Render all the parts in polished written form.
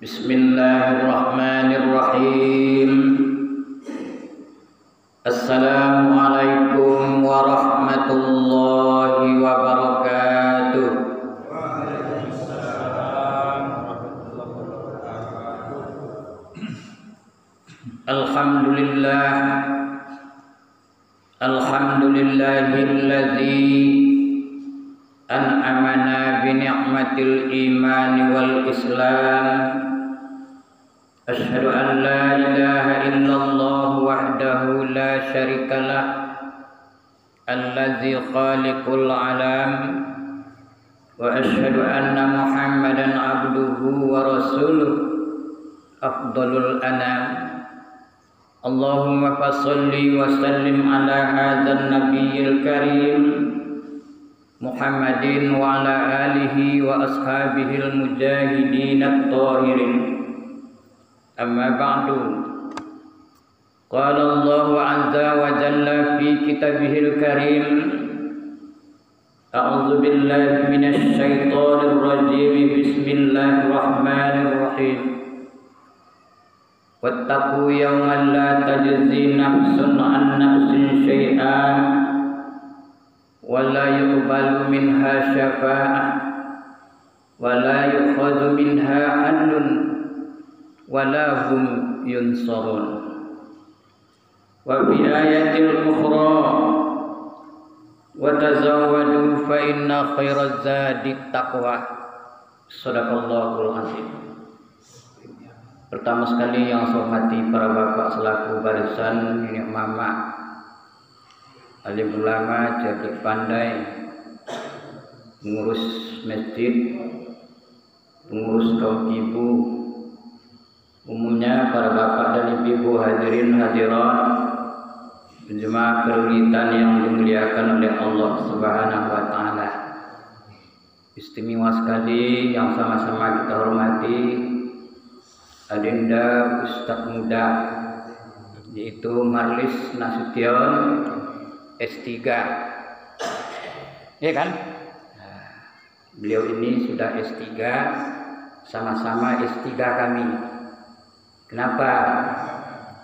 Bismillahirrahmanirrahim. Assalamualaikum warahmatullahi wabarakatuh. Alhamdulillah. Alhamdulillahilladzi an'amana bi ni'matil imani wal islam. Asyhadu an la ilaha illallah wahdahu la syarikalah allazi khaliqul alam wa asyhadu anna Muhammadan abduhu wa rasuluh afdalul anam. Allahumma fassalli wa sallim ala hadzal nabiyil karim Muhammadin wa ala alihi wa ashabihil mujahidin at-tahirin. Amma ba'du. Qala Allah azza wa jalla fi kitabihil karim. A'udzu billahi minasy syaithanir rajim. Bismillahirrahmanirrahim. Wattaqu yawman la tajzi nafsun an nafsin syai'an wa la yuqbalu minha syafa'ah wa la yu'khadhu minha 'adlun wala hum yunsarun. Wa fi ayatil ukhra wa tazawwadu fa inna khairaz zadi taqwa. Shadaqallahul azim. Pertama sekali yang saya hormati para bapak selaku barisan nenek mama, alim ulama, cerdik pandai, pengurus masjid, pengurus kaum ibu, umumnya para bapak dan ibu hadirin hadirat, jemaah kerulitan yang dimuliakan oleh Allah Subhanahu wa taala. Istimewa sekali yang sama-sama kita hormati Adinda Ustadz muda, yaitu Marlis Nasution S3. Ya kan? Beliau ini sudah S3, sama-sama S3 kami. Kenapa?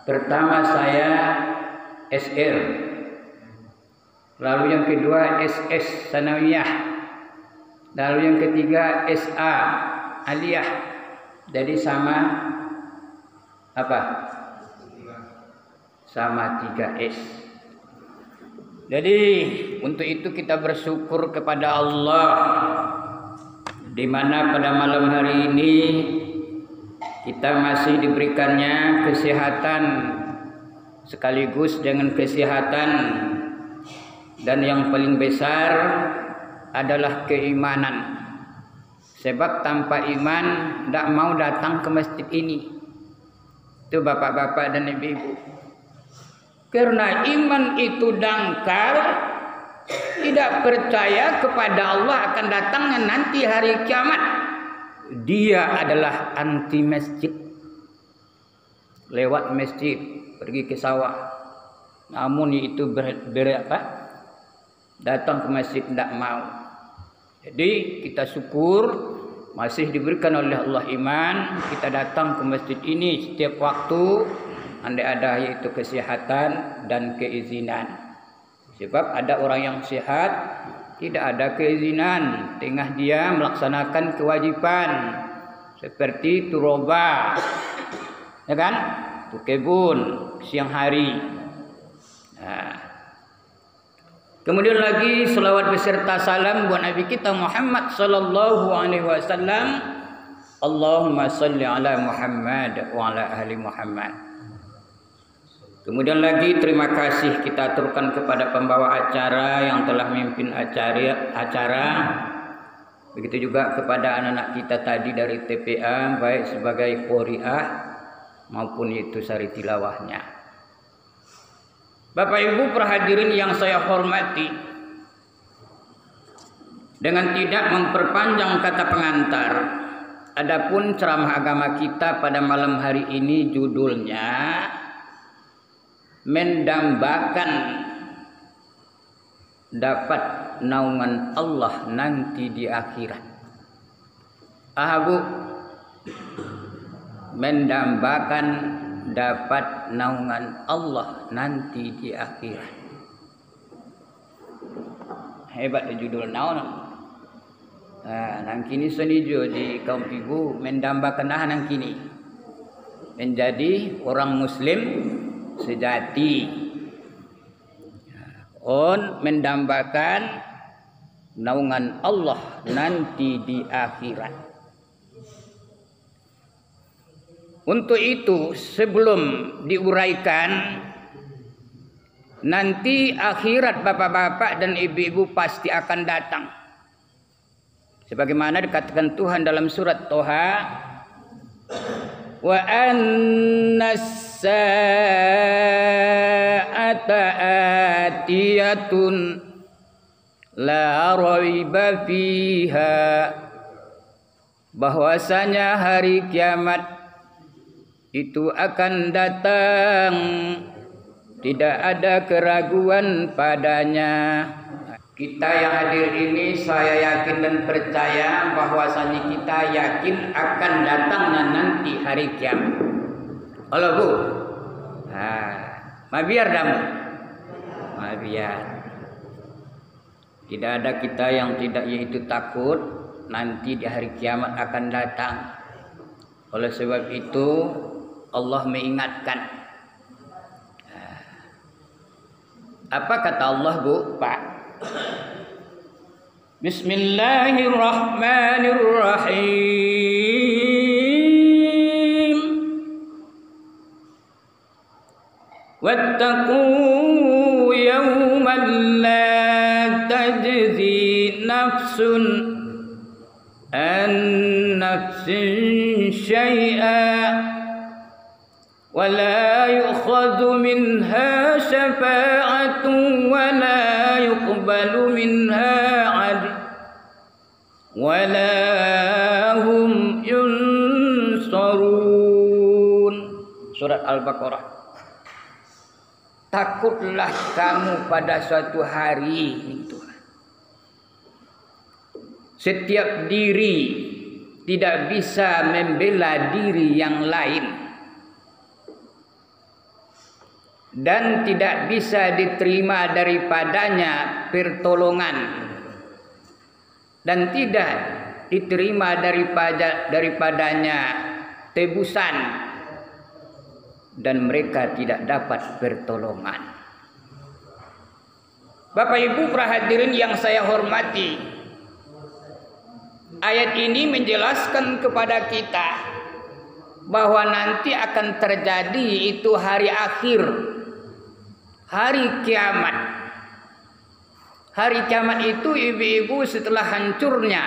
Pertama saya SR, lalu yang kedua SS Sanawiyah, lalu yang ketiga SA Aliyah. Jadi sama apa? Sama 3S. Jadi untuk itu kita bersyukur kepada Allah, di mana pada malam hari ini kita masih diberikannya kesehatan, sekaligus dengan kesehatan dan yang paling besar adalah keimanan. Sebab tanpa iman tidak mau datang ke masjid ini. Itu bapak-bapak dan ibu-ibu. Karena iman itu dangkal, tidak percaya kepada Allah akan datangnya nanti hari kiamat. Dia adalah anti masjid. Lewat masjid pergi ke sawah, namun itu datang ke masjid tidak mau. Jadi kita syukur masih diberikan oleh Allah iman. Kita datang ke masjid ini setiap waktu, andai ada yaitu kesehatan dan keizinan. Sebab ada orang yang sehat tidak ada keizinan, tengah dia melaksanakan kewajiban seperti turoba, ya kan, tu kebun siang hari. Kemudian lagi selawat beserta salam buat Nabi kita Muhammad sallallahu alaihi wasallam. Allahumma salli ala Muhammad wa ala ahli Muhammad. Kemudian lagi terima kasih kita aturkan kepada pembawa acara yang telah memimpin acara. Begitu juga kepada anak-anak kita tadi dari TPA, baik sebagai qori'ah maupun itu sari tilawahnya. Bapak Ibu perhadirin yang saya hormati, dengan tidak memperpanjang kata pengantar, adapun ceramah agama kita pada malam hari ini judulnya mendambakan dapat naungan Allah nanti di akhirat. Bu, mendambakan dapat naungan Allah nanti di akhirat. Hebat judul naon. Nang kini senijo di kaum ibu mendambakan nang kini menjadi orang muslim sejati. On mendambakan naungan Allah nanti di akhirat. Untuk itu sebelum diuraikan, nanti akhirat bapak-bapak dan ibu-ibu pasti akan datang. Sebagaimana dikatakan Tuhan dalam surat Toha, wa annas sa'ata atiyatun la raiba fiha, bahwasanya hari kiamat itu akan datang, tidak ada keraguan padanya. Kita yang hadir ini saya yakin dan percaya bahwasanya kita yakin akan datangnya nanti hari kiamat. Halo Bu, mabiar damu, mabiar. Tidak ada kita yang tidak yaitu takut nanti di hari kiamat akan datang. Oleh sebab itu Allah mengingatkan. Apa kata Allah Bu, Pak? Bismillahirrahmanirrahim. Wattaqu yawman la tajzi nafsun an nafsin syai'a ولا يؤخذ منها شفاعة ولا يقبل منها عدل ولا هم ينصرون. Surat Al-Baqarah. Takutlah kamu pada suatu hari itu. Setiap diri tidak bisa membela diri yang lain, dan tidak bisa diterima daripadanya pertolongan, dan tidak diterima daripadanya tebusan, dan mereka tidak dapat pertolongan. Bapak Ibu hadirin yang saya hormati, ayat ini menjelaskan kepada kita bahwa nanti akan terjadi itu hari akhir, hari kiamat. Hari kiamat itu ibu-ibu setelah hancurnya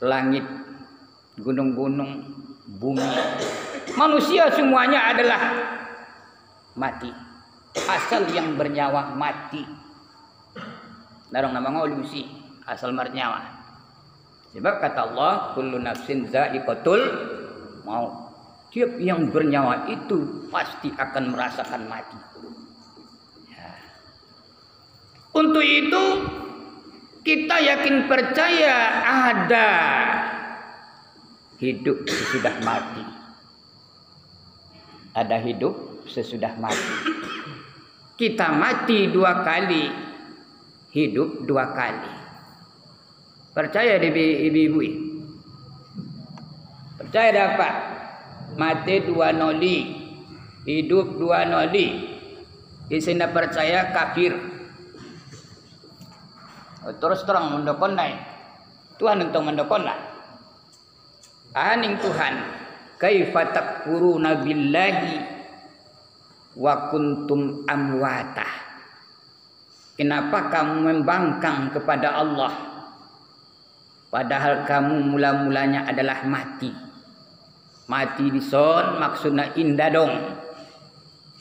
langit, gunung-gunung, bumi, manusia semuanya adalah mati. Asal yang bernyawa mati. Narong nama ngolusi asal bernyawa. Sebab kata Allah, kullu nafsin za'iqatul maut. Tiap yang bernyawa itu pasti akan merasakan mati. Ya. Untuk itu kita yakin percaya ada hidup sesudah mati. Ada hidup sesudah mati. Kita mati 2 kali, hidup 2 kali. Percaya ibu-ibu? Percaya dapat? Mati 2 noli, hidup 2 noli. Isina percaya kafir. Terus terang mendokon naik. Tuhan untuk mendokon lah. Aning Tuhan, kaifa takfuruna billahi wa kuntum amwata. Kenapa kamu membangkang kepada Allah, padahal kamu mula-mulanya adalah mati. Mati di son maksudnya indah dong.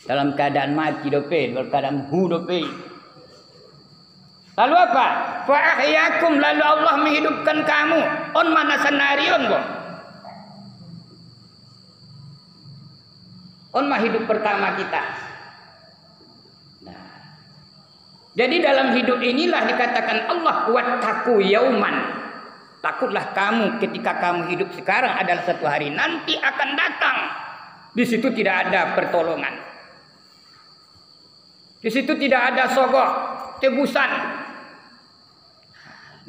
Dalam keadaan mati dope, dalam keadaan hu dope. Lalu apa? Fa ahyakum, lalu Allah menghidupkan kamu. On mana sanarion bo? On mah hidup pertama kita. Nah. Jadi dalam hidup inilah dikatakan Allah wattaqu yauman. Takutlah kamu ketika kamu hidup sekarang adalah satu hari nanti akan datang. Di situ tidak ada pertolongan. Di situ tidak ada sogok, tebusan.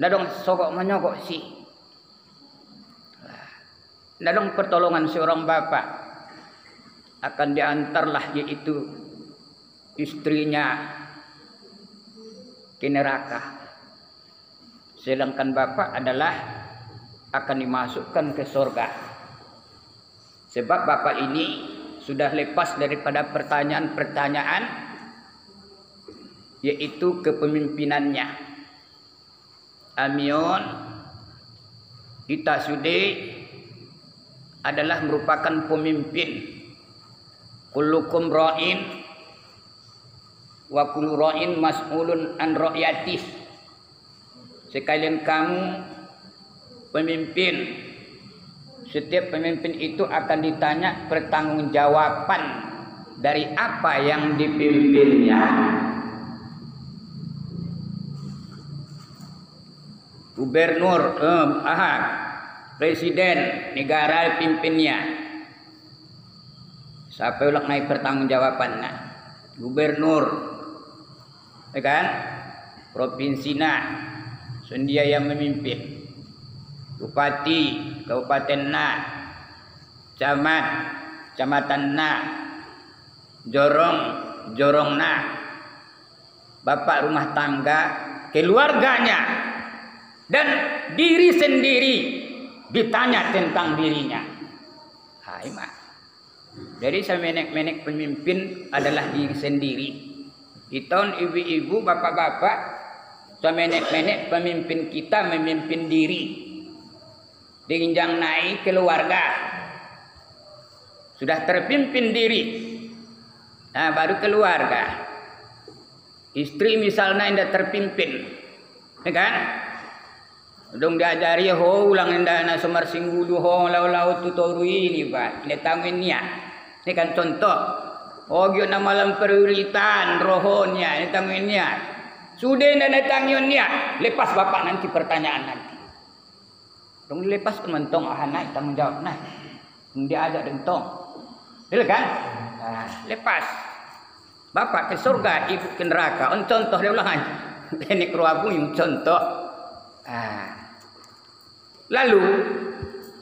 Nggak dong sogok menyogok sih. Nggak dong pertolongan seorang bapak. Akan diantarlah yaitu istrinya ke neraka. Sedangkan bapak adalah akan dimasukkan ke surga. Sebab bapak ini sudah lepas daripada pertanyaan-pertanyaan yaitu kepemimpinannya. Amion kita sudah adalah merupakan pemimpin. Kullukum ra'in wa kullu ra'in mas'ulun an ra'yatih. Sekalian kamu pemimpin, setiap pemimpin itu akan ditanya pertanggungjawaban dari apa yang dipimpinnya. Gubernur, presiden negara pimpinnya. Siapa yang naik pertanggungjawabannya? Gubernur, ya kan? Provinsinya. Dia yang memimpin. Bupati, kabupaten na, camat, camatan na, jorong na, bapak rumah tangga, keluarganya, dan diri sendiri ditanya tentang dirinya. Hai mak. Jadi semenek-menek pemimpin adalah diri sendiri. Di tahun ibu-ibu, bapak-bapak, semenek-menek pemimpin kita memimpin diri. Diinjang naik keluarga. Sudah terpimpin diri. Nah, baru keluarga. Istri misalnya tidak terpimpin. Ya kan? Dong diajari ulang indana semar singgulu lau tutorui ini Pak. Ini tanginnya. Ini kan contoh. Gyo na malam prioritan rohonya. Ini tanginnya. Sudah ndak tanginnya. Lepas bapak nanti pertanyaan nanti. Dong dilepas ke mentong naik tanggung jawab naik. Dia ajak dentong. Betul kan? Nah, lepas. Bapak ke surga, ibu ke neraka. Contoh dia ulang aja. Ini keruabu yang contoh. Lalu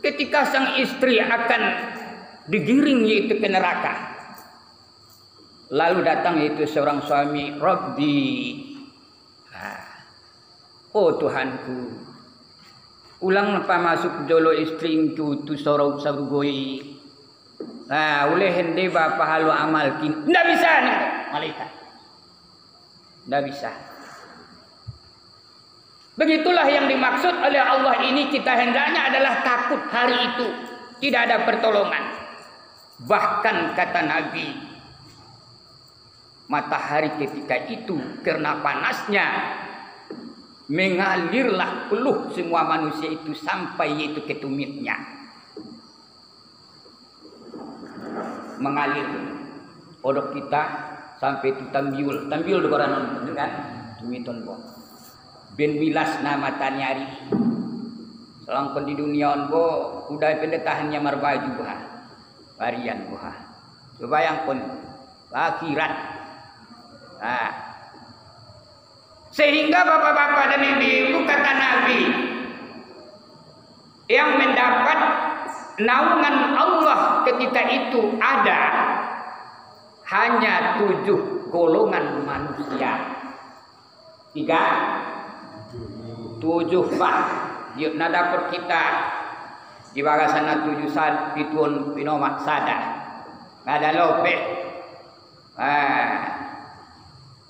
ketika sang istri akan digiring yaitu ke neraka. Lalu datang itu seorang suami, Rabbi. Oh Tuhanku. Ulang apa masuk jolo istringku tu sorau sabugoi. Oleh hende bapa halu amal kin. Ndak bisa nih malaikat. Ndak bisa. Begitulah yang dimaksud oleh Allah ini, kita hendaknya adalah takut hari itu. Tidak ada pertolongan. Bahkan kata Nabi, matahari ketika itu karena panasnya mengalirlah peluh semua manusia itu sampai yaitu ke tumitnya. Mengalir. Odok kita sampai itu tambiul. Tambiul di koran kan? Tumiton bo. Ben wilas nama tanyari. Selangkon di dunia bo udah pendetahannya marbaju ha. Varian bo ha. Coba yang pun akhirat. Sehingga bapak-bapak dan ibu-ibu kata Nabi yang mendapat naungan Allah ketika itu ada hanya 7 golongan manusia. 7 pak. Yuk nada per kita di bagasan 7 sad pituon pinomak sada. Nada lope.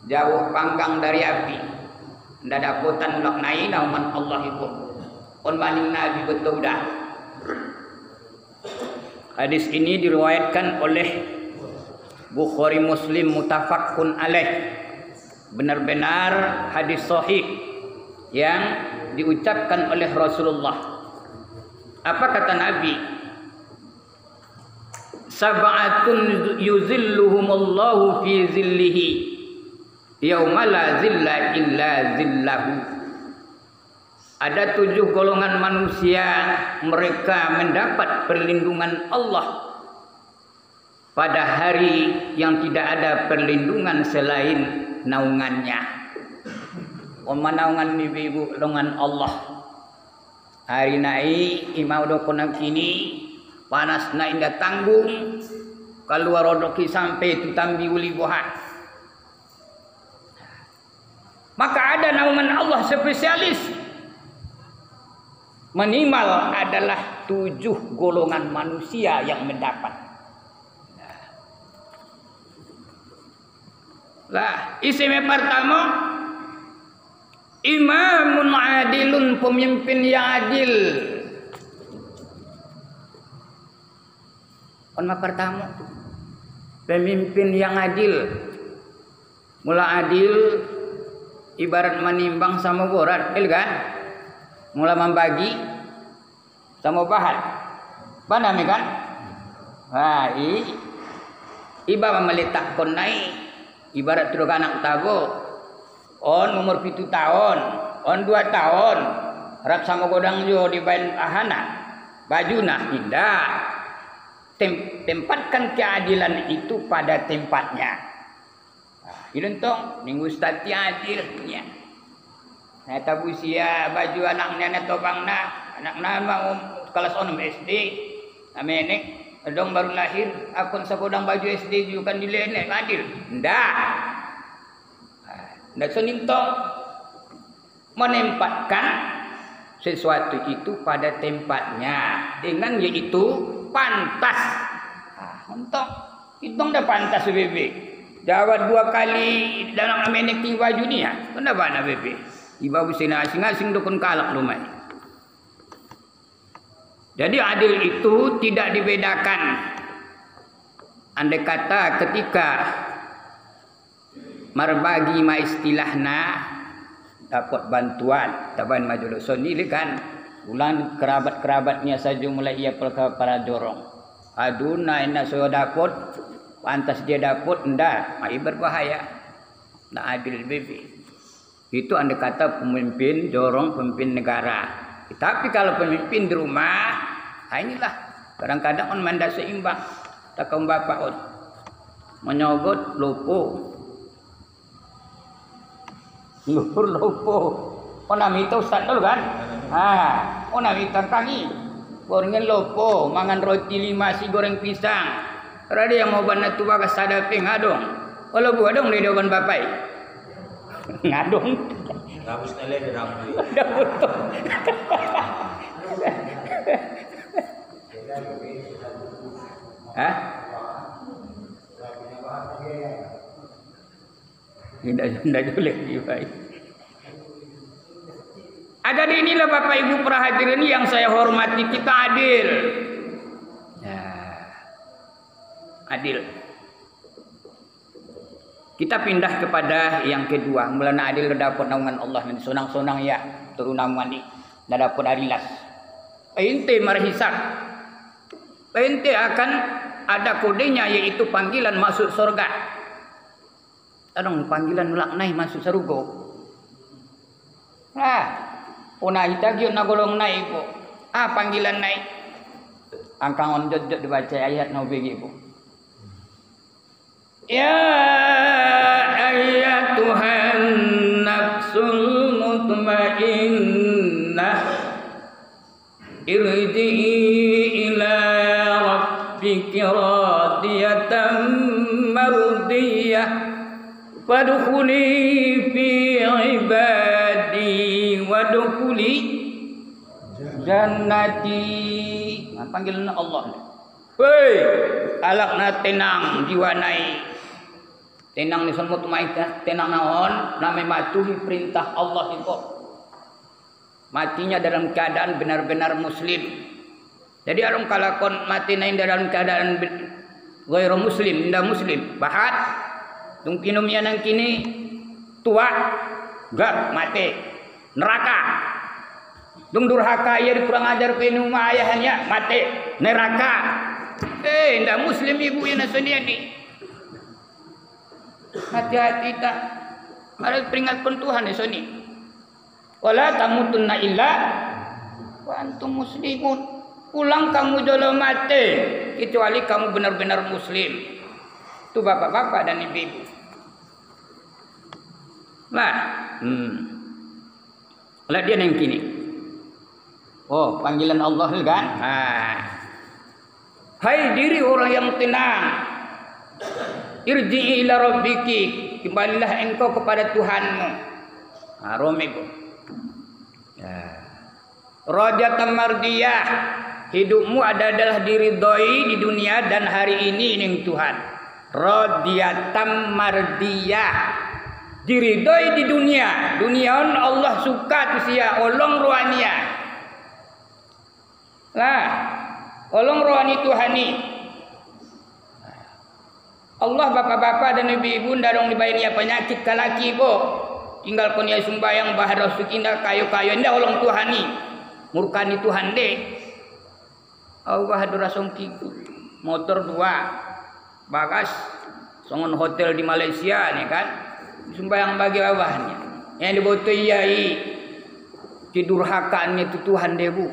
Jauh panggang dari api. Ndak dapotan lok nai nauman Allah itu. On maning Nabi betul dah. Hadis ini diriwayatkan oleh Bukhari Muslim muttafaqun alaih. Benar-benar hadis sahih yang diucapkan oleh Rasulullah. Apa kata Nabi? Sab'atun yuzilluhumullahu fi zillihi yauma la zilla illa zillahu. ada 7 golongan manusia, mereka mendapat perlindungan Allah pada hari yang tidak ada perlindungan selain naungannya. Naungan ibu dengan Allah. Hari naik imau dokon kini panas na indah tanggung keluar rodoki sampai tu tambi uli bohan. Maka ada naungan Allah spesialis. Minimal adalah 7 golongan manusia yang mendapat. Lah, istimewa pertama, imamun adilun, pemimpin yang adil. Yang pertama, pemimpin yang adil. Mula adil ibarat menimbang sama borat, kan? Mula membagi sama bahan. Mana kan? Nah, ibarat meletakkan naik ibarat tiga anak tabo. On umur 7 tahun, on 2 tahun. Harap sama godang jo di bain ahana. Baju nah indah. Tempatkan keadilan itu pada tempatnya. Ini tong minggu stati adilnya. Nah tabu sia baju anaknya na topang na anak nama kelas 6 SD. Amenek dong baru lahir akon sabodang baju SD juga kan dilenek adil. Ndak. Ndak sonintong menempatkan sesuatu itu pada tempatnya dengan yaitu pantas. Untuk hitong dah pantas bebe. Jawab 2 kali dalam amenek ti baju ni ya. Kenapa na bebe? Iba busina asing-asing dukun kalak lumai. Jadi adil itu tidak dibedakan. Andai kata ketika marbagi ma istilahna dapat bantuan taban maju doson ini kan ulang kerabat-kerabatnya saja mulai ia para dorong. Aduna ina saya dapat pantas dia dapat ndak, ai berbahaya. Ndak adil bebe. Itu andai kata pemimpin dorong pemimpin negara. Tapi kalau pemimpin di rumah, inilah kadang-kadang on manda seimbang. Takkan bapak on menyogot lopo. Luhur lopo. Ona mita ustaz dulu kan? Ona mita tangi. Gorengan lopo, mangan roti 5 si goreng pisang. Ada yang mau bana tu bagas sadaping adong. Kalau bu adong di depan bapai. Ngadong. Gabus nele di rambu. Hah? Tidak boleh baik. Ada di inilah Bapak Ibu para hadirin yang saya hormati, kita adil. Ya. Adil. Kita pindah kepada yang kedua. Mulana adil dapat naungan Allah dan sonang-sonang ya turun naungan ini. Dah dapat arilas. Ente marhisab. Ente akan ada kodenya yaitu panggilan masuk surga. Adong panggilan laknai masuk surga. Una itagyo na golong naik po. Panggilan naik. Angkang on jod dibaca ayat no begi po. Ya ayyatuhan nafsul mutmainnah irji'i ila rabbiki radiyatan mardiyah fadkhuli fi ibadi wadkhuli jannati. Panggilan Allah. Hei, alakna tenang jiwa naik. Tenang ni semut maikat, tenang naon, nama matuhi perintah Allah itu. Matinya dalam keadaan benar-benar muslim. Jadi orang kalakon mati naik dalam keadaan ghairu muslim, tidak muslim. Bahat, tungkinumnya nang kini tua, gak mati, neraka. Dung durhaka ia kurang ajar penuma ayahannya mati, neraka. Tidak muslim ibu yang nasonia ni. Hati-hati tak. Harus peringatkan Tuhan esok ni. Wala tamutunna illa wa antum muslimun. Pulang kamu jangan mati kecuali kamu benar-benar muslim. Itu bapak-bapak dan ibu-ibu. Nah, lah dia yang kini. Oh, panggilan Allah kan? Hai diri orang yang tenang. Irji'i ila rabbiki, kembalilah engkau kepada Tuhanmu. Romiku. Rajatan mardiyah, hidupmu adalah diridhoi di dunia dan hari ini ning Tuhan. Radiyatan mardiyah, diridhoi di dunia. Dunia Allah suka tu sia olong rohania. Lah, olong rohani Tuhani. Allah bapak-bapak dan ibu-ibu ndarong dibayar penyakit kalaki bo. Tinggal punya sumbayang bahar sukinda kayu-kayu ndak olong Tuhani. Murkani Tuhan deh. Allah hadura songki motor 2 bagas songon hotel di Malaysia nih kan sembayang bagi bawahnya yang diboto iyai didurhakaannya itu Tuhan debu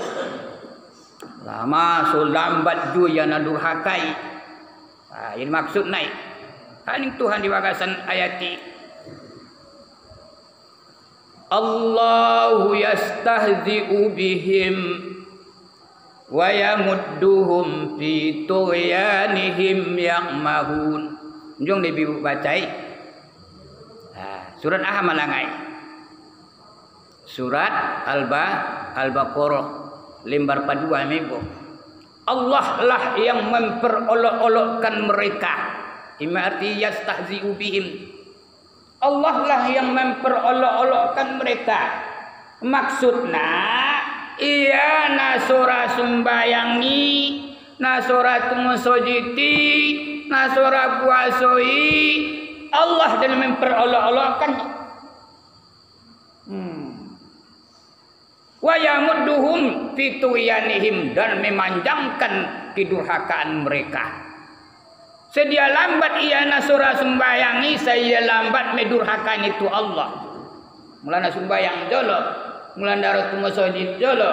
lama so lambat ju ya nadurhakai ini maksud naik kan Tuhan di bagasan ayati Allahu yastahzi'u bihim wa yamudduhum fi tughyanihim ya'mahun. Jong dibibu bacai. Surat aha malangai. Surat Al-Baqarah lembar padua mebo. Allah lah yang memperolok-olokkan mereka. Imarti yastahzi'u bihim. Allah lah yang memperolok-olokkan mereka. Maksudnya iya nasora sumbayangi, nasora tumusojiti, nasora puasoi, Allah dan memperolok-olokkan. Wa yamudduhum fi tughyanihim dan memanjangkan kedurhakaan mereka. Sedia lambat ia nasura sumbayangi, saya lambat medurhakan itu Allah. Mulana sumbayang jolo, mulana darah tumusojit jolo.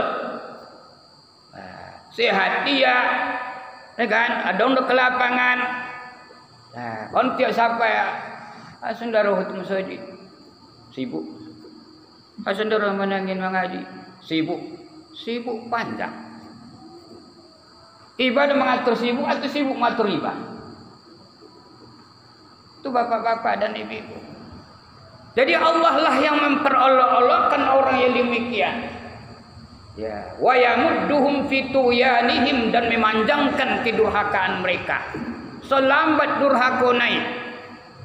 Sehat dia, kan? Ada untuk kelapangan. On tiap sampai asun darah tumusojit, sibuk. Asun darah menangin mengaji, sibuk panjang. Ibadah mengatur sibuk atau sibuk mengatur ibadah. Itu bapak-bapak dan ibu-ibu. Jadi Allah lah yang memperolok-olokkan orang yang demikian. Ya, wa yamudduhum fi tughyanihim dan memanjangkan kedurhakaan mereka. Selambat durhakonai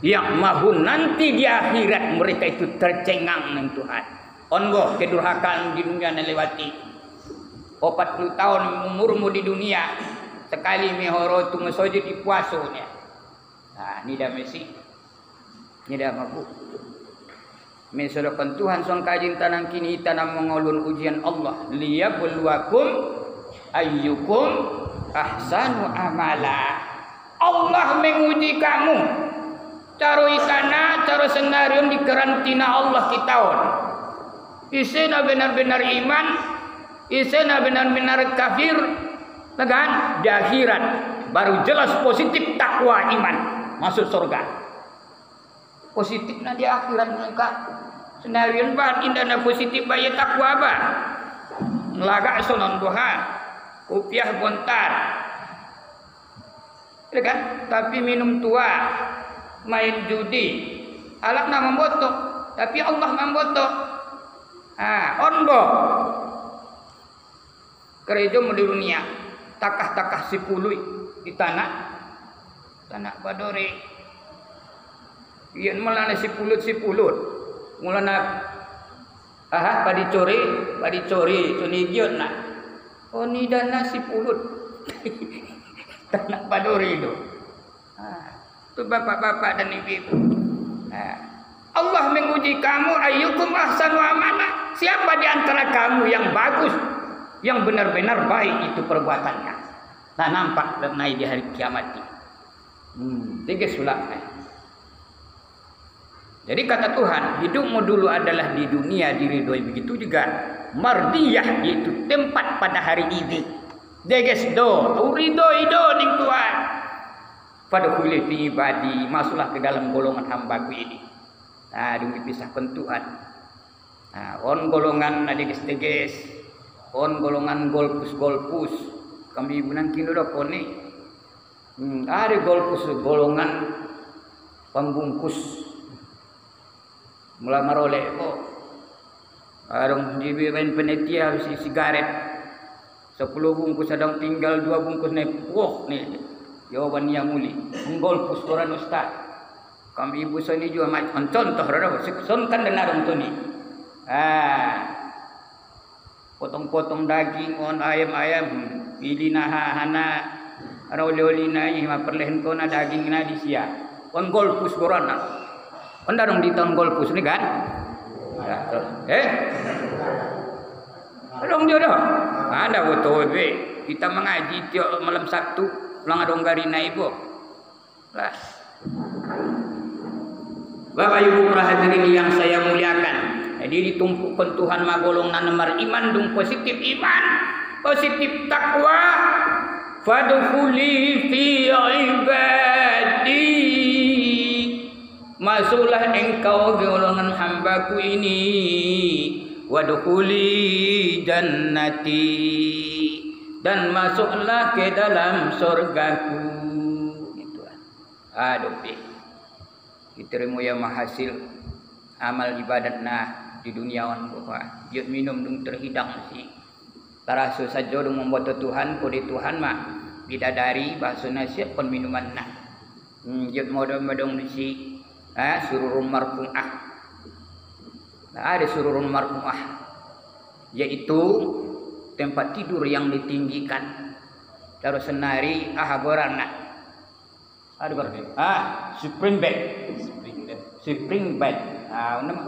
yang mahun nanti di akhirat mereka itu tercengang dengan Tuhan. Ongo kedurhakaan di dunia lewati. 40 tahun umurmu di dunia sekali mihoro tu mesojid di puasonya. Nah, ini dah mesti. Ini dah mampu. Mesolokan Tuhan song kajin tanang kini tanam mengolun ujian Allah liyabluwakum ayyukum ahsanu amala. Allah menguji kamu. Caro ikana, caro senarium di karantina Allah kitaon. Isena benar-benar iman, isena benar-benar kafir, kan? Di akhirat baru jelas positif takwa iman. Masuk surga. Positifnya di akhirat mereka. Senarian bahan indah positif bayi takwa apa? Ngelagak sonon Tuhan. Upiah bontar. Ya kan? Tapi minum tua. Main judi. Alat nak membotok. Tapi Allah membotok. Onbo. Gereja di dunia. Takah-takah si pului di tanah. Tanah badore. Iyan mulana si pulut. Mulana padi cori sunigion na. Oh ni dana si pulut. Tanah badore itu. Itu bapak-bapak dan ibu-ibu. Allah menguji kamu ayyukum ahsanu amala. Siapa di antara kamu yang bagus, yang benar-benar baik itu perbuatannya. Nah nampak naik di hari kiamat ini. 3 sulat. Jadi kata Tuhan, hidupmu dulu adalah di dunia diridhoi, begitu juga mardiyah, yaitu tempat pada hari ini. Deges do, ridhoi do ning Tuhan. Fadkhuli fi ibadi, masuklah ke dalam golongan hambaku ini. Nah, dipisahkan Tuhan. Nah, on golongan deges, on golongan golpus. Kami menangkin dulu koni. Ada golpus golongan pembungkus. Mulai marolek kok. Arung dibikin penitia harus sigaret. 10 bungkus sedang tinggal 2 bungkus nih. Wah nih jawaban yang muli. Golpus koran ustaz. Kami ibu sini juga macam contoh rada. Son kan dengar untuk ni. Potong-potong daging on ayam-ayam. Pilih hana oli-oli na ini perlehen kona daging na di sia. On golpus korana. On darong di tahun golpus ni kan? Dong dia dah. Ada betul be. Kita mengaji tiap malam Sabtu, ulang adong garina ibu. Lah. Bapak Ibu hadirin yang saya muliakan. Jadi ditumpukkan Tuhan magolongan nomor iman dung positif iman. Positif takwa, fadkhuli fi ibadi, masuklah engkau golongan hambaku ini, wadkhuli jannati, dan masuklah ke dalam surgaku. Itu. Aduh, diterima ya mahasil amal ibadat nah di dunia on bahwa dia minum dung terhidang si. Tarasu saja dong membuat Tuhan, kode Tuhan mah bidadari bahasa nasihat pun minuman nak. Jut modong si, sururun marfu'ah. Nah, ada sururun marfu'ah, yaitu tempat tidur yang ditinggikan. Terus senari borana. Ada berapa? Spring bed. Spring bed.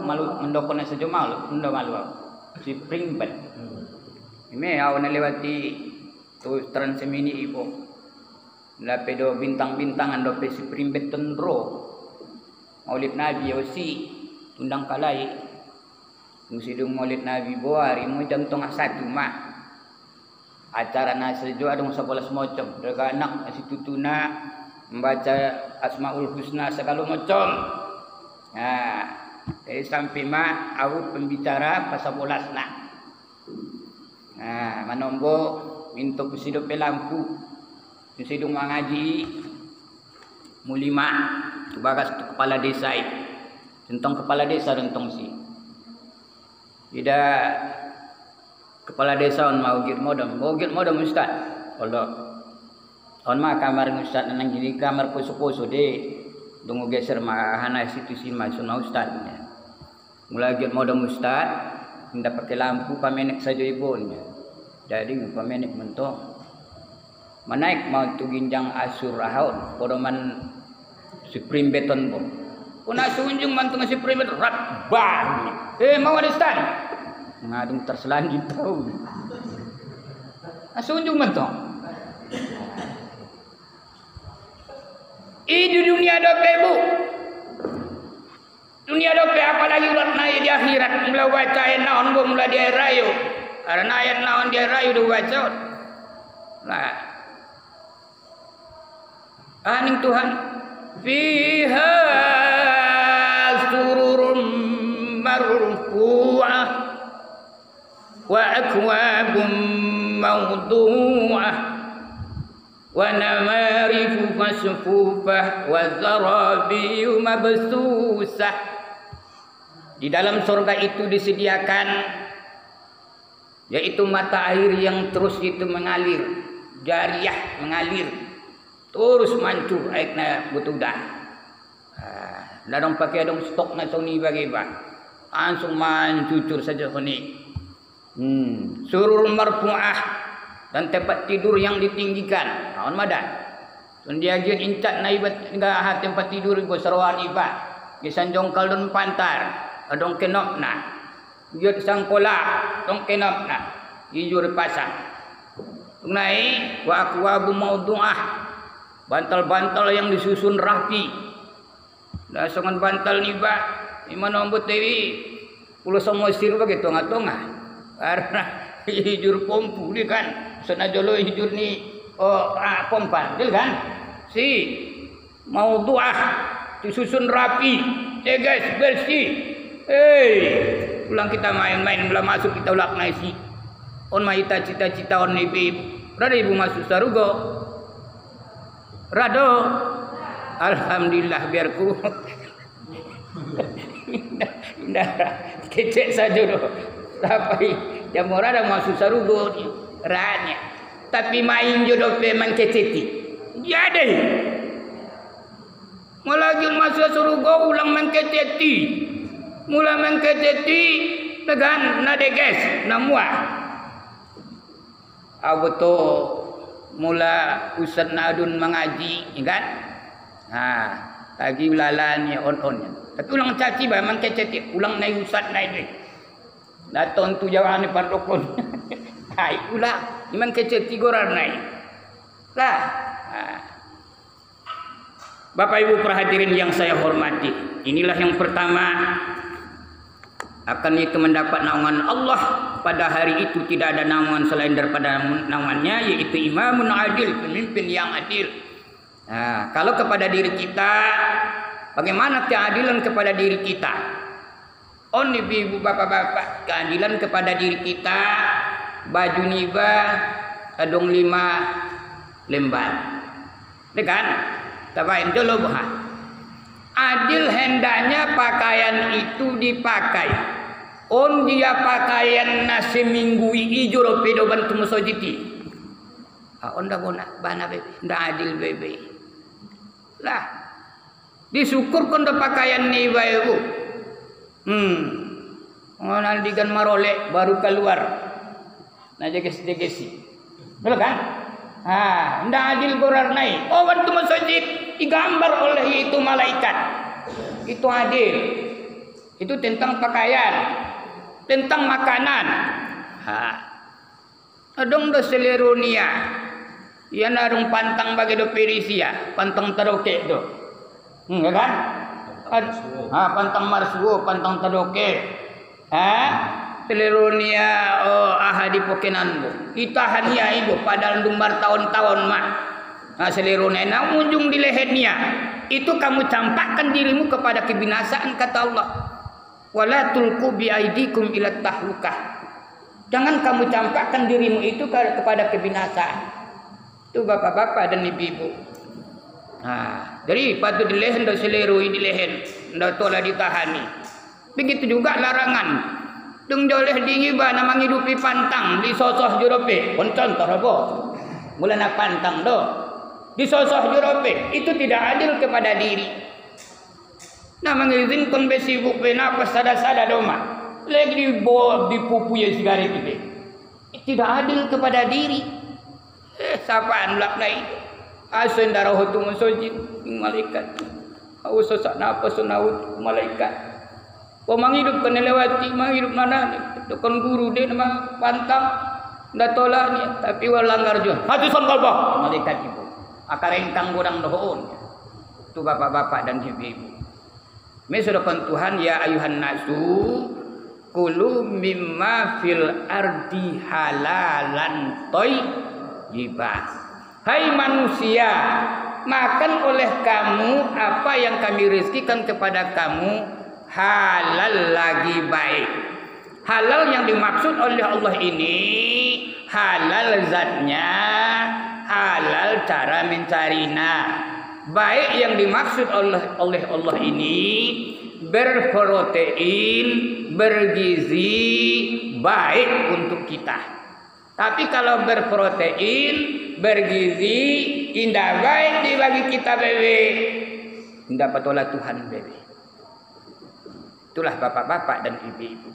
Malu mendokona saja malu, malu. Spring bed. Ini awak nak lewati tu Transmini ibu. Lape do bintang-bintangan do pe Spring bed tendro. Maulid Nabi osi tundang kalai. Musidung Maulid Nabi boari mu jam 1:30 mah. Acara nasi jo adong 11 macam. Daga anak nasi tutuna membaca Asmaul Husna segala macam. Sampai mah aku pembicara pasal bolas nak. Manombo minta kusidop lampu. Kusidung mengaji mulima bagas kepala desa itu. Tentang kepala desa tentang si. Tidak kepala desa on mau git modam ustaz. Kalau on mah kamar ustaz nang jadi kamar poso-poso de dungu geser mah hana situ si masun ustaz. Mulai git modam ustaz. Tidak pakai lampu pamenek saja ibunya. Jadi pamenek mentok. Menaik mau tu ginjang asur rahaun. Kodoman Supreme beton bo. Puna sunjung mantu ngasih Supreme beton rat bang. Mau ada stand. Ngadung terselanjut tahu. Sunjung mentok. Di dunia dope bu. Dunia dope apalagi ulat naik di akhirat mula baca ayat naon bo mula di rayu. Karena ayat naon di rayu do baca. Nah. Aning Tuhan fiha sururun marfu'ah wa akwabun mawdu'ah wa namarifu masfufah wa zarabiyu mabsusah. Di dalam surga itu disediakan yaitu mata air yang terus itu mengalir, jariyah mengalir, terus mancur airnya betudah. Dadong pakai dong stok na soni bagi ba, langsung mancucur saja soni. Surur marfu'ah dan tempat tidur yang ditinggikan. Naon madan. Sundiagian incat na ibat enggak tempat tidur ibu sarwan iba. Gisan jongkal don pantar. Adong kenop na. Giot sangkola dong kenop na. Hijur pasang. Tunai wa akwabu mawdu'ah. Bantal-bantal yang disusun rapi. Dasangan bantal niba Imana ombut dewi pulau Samosir begitu ngatongah. Karena hijur pompu dia kan. Senajolo hijur ni pompan, dia kan. Si mau doa disusun rapi, guys bersih. Pulang kita main-main, belum masuk kita ulak naisi. On mahita cita-cita on ibu. Rada ibu masuk sarugo. Rado. Alhamdulillah biarku. Indah. Kecek saja doh. Tapi jam rada masuk sarugo ranya. Tapi main jodoh memang keceti. Jadi. Mulai masuk sarugo ulang mengkeceti. Mula mengkeceti dengan nade guys namua. Abuto mula Ustaz Nadun mengaji, kan? Lagi ulalannya on-onnya. Tapi ulang caci bah mengkeceti, ulang naik Ustaz naik deh. Datang tu jawab ni pandokon. Hai ulah, memang keceti goran naik. Lah. Bapak Ibu perhadirin yang saya hormati, inilah yang pertama akan itu mendapat naungan Allah. Pada hari itu tidak ada naungan selain daripada naungannya, yaitu imamun adil, pemimpin yang adil. Kalau kepada diri kita, bagaimana keadilan kepada diri kita? Ibu bapak-bapak, keadilan kepada diri kita, baju niba adong 5 lembar, kan? Tabain dulu bah. Adil hendaknya pakaian itu dipakai. Dia pakaian nasi minggu ijo pedo bantu musojiti. Onda bona bana bebe, ndak adil bebe. Lah. Disyukur kon pakaian ni bae bu. Ngonan digan marole baru keluar. Nah jegesi. Betul kan? Ndak adil gorar nai. Bantu musojit digambar oleh itu malaikat. Itu adil. Itu tentang pakaian. Tentang makanan. Adong do seleronia. Ia narung pantang bagi do Perisia, pantang taroke do. Kan? Pantang marsuo, pantang taroke. Seleronia ahadi pokenan. Itahan ya ibu padahal dumbar tahun-tahun mak. Seleronia na ujung di lehernya. Itu kamu campakkan dirimu kepada kebinasaan kata Allah. Wala tulqu bi aidikum ila tahlukah. Jangan kamu campakkan dirimu itu kepada kebinasaan. Itu bapak-bapak dan ibu-ibu. Jadi patut di lehen dan seleroi di lehen, ndak tola ditahani. Begitu juga larangan. Dung joleh dingiba na manghidupi pantang di sosoh jurope. Konton tarabo. Mulana pantang do. Di sosoh jurope itu tidak adil kepada diri. Nah mengizinkan besibuk benapas sada-sada doma. Lagi dipupu ya sigaret itu. Tidak adil kepada diri. Sapaan lak nai. Asun darah tu musojid malaikat. Au sosak napa sunaut malaikat. Pemanghidup kena lewati, manghidup mana tukang guru dia nama pantang ndak tolak ni tapi walanggar jo. Hatu sangkal bah malaikat itu. Akar engkang godang dohon. Itu bapak-bapak dan ibu-ibu. Mesurakan Tuhan ya ayuhan nasu kulu mimma fil ardi halalan thayyibah. Hai manusia, makan oleh kamu apa yang kami rezekikan kepada kamu halal lagi baik. Halal yang dimaksud oleh Allah ini halal zatnya, halal cara mencarinya. Baik yang dimaksud oleh Allah ini berprotein, bergizi, baik untuk kita. Tapi kalau berprotein, bergizi, indah baik dibagi kita bebe. Indah patola Tuhan bebe. Itulah bapak-bapak dan ibu-ibu.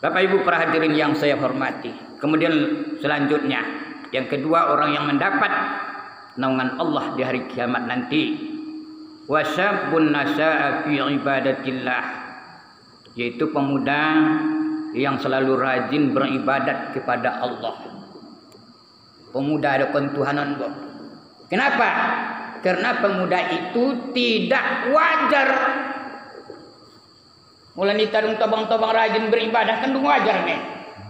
Bapak Ibu perhadirin yang saya hormati. Kemudian selanjutnya, yang kedua orang yang mendapat naungan Allah di hari kiamat nanti. Wasyabun nasya'a fi ibadatillah, yaitu pemuda yang selalu rajin beribadat kepada Allah. Pemuda ada ketuhanan. Kenapa? Karena pemuda itu tidak wajar. Mulai ditarung tobang-tobang rajin beribadah kan wajar nih.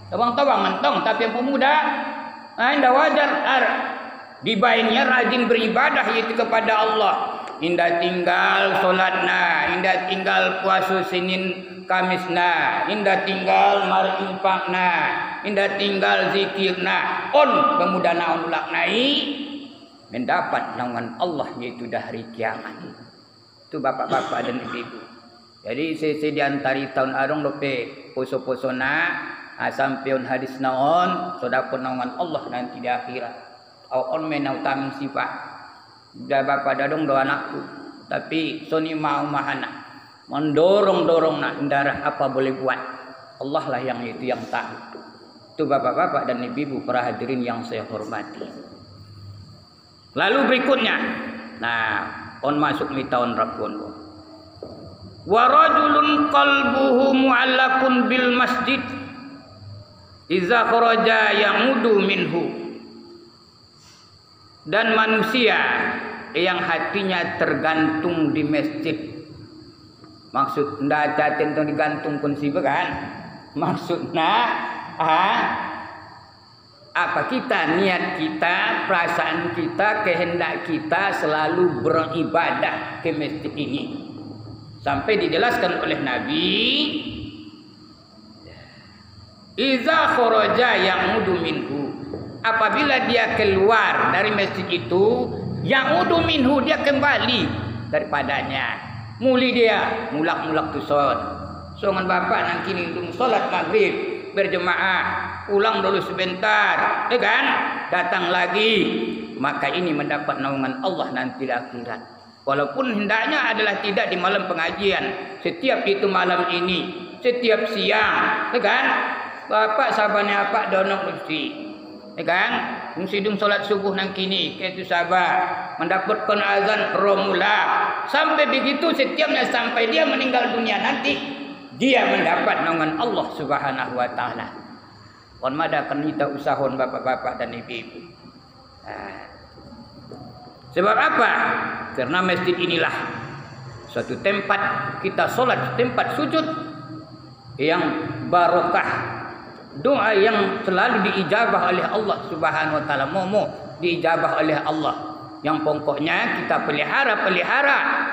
Tobang-tobang mentong, tapi yang pemuda tidak wajar. Dibainnya rajin beribadah yaitu kepada Allah. Indah tinggal solatna, indah tinggal puasa Senin Kamisna, indah tinggal mari infakna, indah tinggal zikirna. On pemuda naon laknai mendapat naungan Allah yaitu dah hari kiamat. Itu bapak-bapak dan ibu-ibu. Jadi sesi diantari tahun arung lope poso-posona sampeun hadis naon sudah naungan Allah nanti di akhirat. On menau taming sifat. Dah bapak dadong do anakku. Tapi soni mau mahana. Mendorong-dorong nak darah apa boleh buat. Allah lah yang itu yang tahu. Itu bapak-bapak dan ibu-ibu para hadirin yang saya hormati. Lalu berikutnya. Nah, on masuk di tahun Rabun. Wa rajulun qalbuhu mu'allakun bil masjid. Iza kharaja yamudu minhu. Dan manusia yang hatinya tergantung di masjid. Maksud ndak tentu digantung kun siapa kan? Maksudnya apa kita, niat kita, perasaan kita, kehendak kita selalu beribadah ke masjid ini. Sampai dijelaskan oleh Nabi, iza kharaja yamudu minhu. Apabila dia keluar dari masjid itu, yamudu minhu, dia kembali daripadanya. Muli dia mulak-mulak tu solat. Songan bapak nang kini solat maghrib berjemaah, pulang dulu sebentar, kan? Datang lagi. Maka ini mendapat naungan Allah nanti di akhirat. Walaupun hendaknya adalah tidak di malam pengajian, setiap itu malam ini, setiap siang, kan? Bapak sabarnya apa donok mesti. Kan? Musidung solat subuh nang kini, itu sabar mendapatkan azan romula. Sampai begitu setiapnya sampai dia meninggal dunia nanti, dia mendapat naungan Allah Subhanahu wa taala. On madakan kita usahon bapak-bapak dan ibu-ibu. Sebab apa? Karena masjid inilah suatu tempat kita solat, tempat sujud yang barokah. Doa yang selalu diijabah oleh Allah Subhanahu wa taala, momo diijabah oleh Allah. Yang pokoknya kita pelihara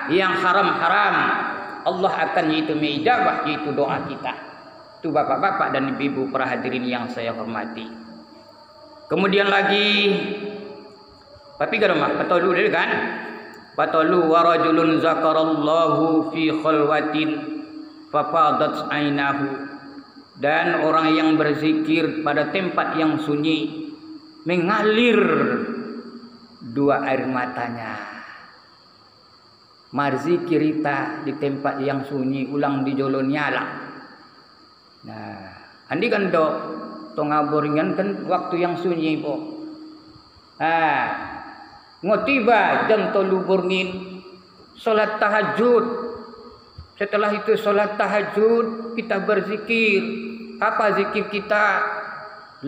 yang haram-haram, Allah akan yaitu mengijabah yaitu doa kita. Itu bapak-bapak dan ibu-ibu para hadirin yang saya hormati. Kemudian lagi tapi garmah patolu dulu kan? Patolu wa rajulun zakarallahu fi khalwatin fafadat ainahu. Dan orang yang berzikir pada tempat yang sunyi mengalir dua air matanya. Marzikir kita di tempat yang sunyi ulang di jolo nyala. Nah, andi kan do ngaboringan kan waktu yang sunyi po. Ngotiba jam 3 burngin salat tahajud. Setelah itu salat tahajud kita berzikir. Apa zikir kita?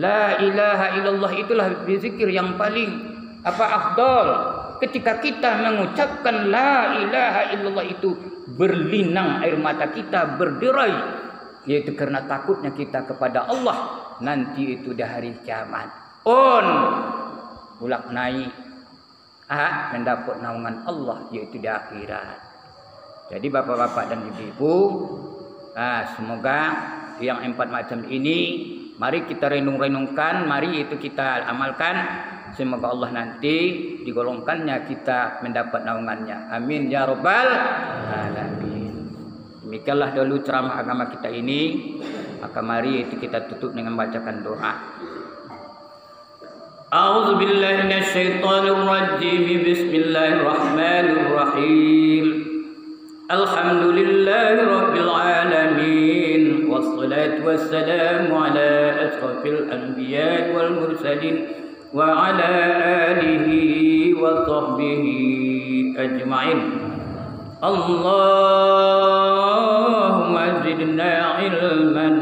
La ilaha illallah, itulah zikir yang paling afdal. Ketika kita mengucapkan la ilaha illallah itu berlinang air mata kita berderai, yaitu karena takutnya kita kepada Allah nanti itu di hari kiamat. Ulak naik mendapat naungan Allah yaitu di akhirat. Jadi bapak-bapak dan ibu-ibu, semoga yang 4 macam ini mari kita renung-renungkan, mari itu kita amalkan. Semoga Allah nanti digolongkannya kita mendapat naungannya. Amin ya rabbal alamin. Demikianlah dulu ceramah agama kita ini. Maka mari itu kita tutup dengan bacakan doa. A'udzu billahi minasyaitonir rajim. Bismillahirrahmanirrahim. Alhamdulillahi rabbil alamin. Wassalatu wassalamu ala asrafil anbiya'i wal mursalin wa ala alihi wa sahbihi ajma'in. Allahumma zidna ilman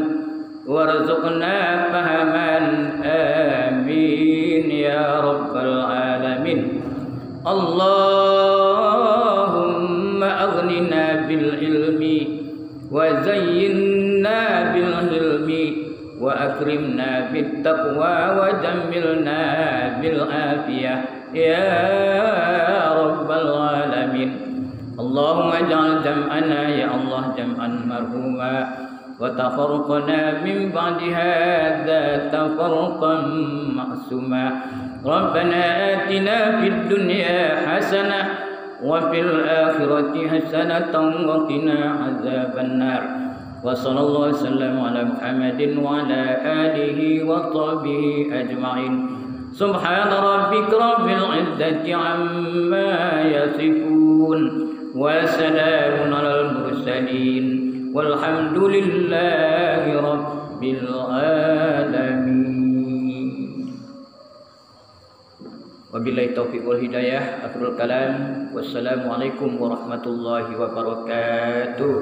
warzuqna fahaman. Amin ya rabbal alamin. Allah وأكرمنا بالتقوى وجملنا بالعافية يا رب العالمين. اللهم اجعل جمعنا يا الله جمعا مرحوما وتفرقنا من بعد هذا تفرقا معصوما. ربنا آتنا في الدنيا حسنة وفي الآخرة حسنة وقنا عذاب النار. وصلى الله وسلم على محمد وعلى آله وصحبه أجمعين. سبحان ربك رب العزة عما يصفون وسلام على المرسلين والحمد لله رب العالمين. Wabillahi taufiq wal hidayah. Akhirul kalam. Wassalamualaikum warahmatullahi wabarakatuh.